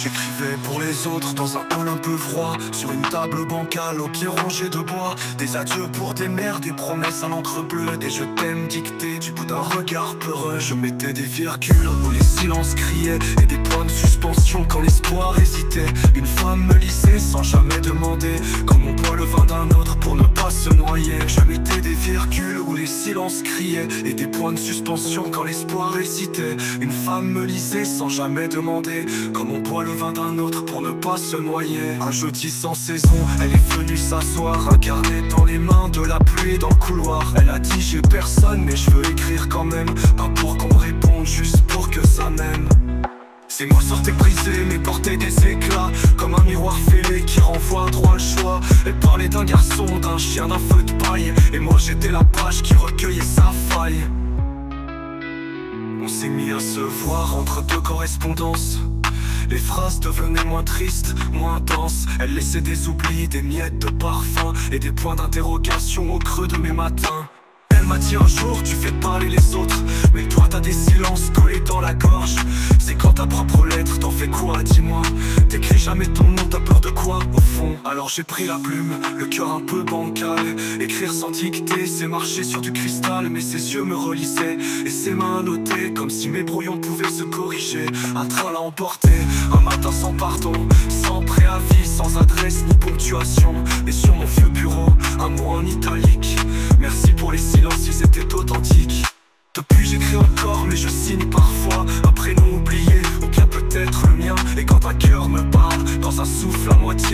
J'écrivais pour les autres dans un hall un peu froid, sur une table bancale aux pieds rongés de bois. Des adieux pour des mères, des promesses à l'encre bleue, des je t'aime dictés du bout d'un regard peureux. Je mettais des virgules où les silences criaient et des points de suspension quand l'espoir hésitait. Une femme me lisait sans jamais demander, comme on boit le vin d'un autre pour ne pas se noyer. Je mettais des virgules où les silences criaient et des points de suspension quand l'espoir hésitait. Une femme me lisait sans jamais demander, comme on boit le vin d'un autre pour ne pas se noyer. Un jeudi sans saison, elle est venue s'asseoir, un carnet dans les mains, de la pluie dans le couloir. Elle a dit j'ai personne mais je veux écrire quand même, pas pour qu'on me réponde, juste pour que ça m'aime. Ces mots sortaient brisés mais portaient des éclats, comme un miroir fêlé qui renvoie droit le choix. Elle parlait d'un garçon, d'un chien, d'un feu de paille, et moi j'étais la page qui recueillait sa faille. On s'est mis à se voir entre deux correspondances. Les phrases devenaient moins tristes, moins denses. Elle laissait des oublis, des miettes de parfum et des points d'interrogation au creux de mes matins. Elle m'a dit un jour tu fais parler les autres, mais toi t'as des silences collés dans la gorge. C'est quand ta propre lettre, t'en fais quoi, dis-moi? T'écris jamais ton nom, t'as peur de quoi au fond? Alors j'ai pris la plume, le cœur un peu bancal. Écrire sans dicter, c'est marcher sur du cristal. Mais ses yeux me relissaient et ses mains notaient, comme si mes brouillons pouvaient se corriger. Un train l'a emporté, un matin sans pardon, sans préavis, sans adresse ni ponctuation. Et sur mon vieux bureau, un mot en italique: merci pour les silences, ils étaient authentiques. Depuis j'écris encore mais je signe parfois un prénom oublié, ou bien peut-être le mien. Et quand un cœur me parle dans un souffle à moitié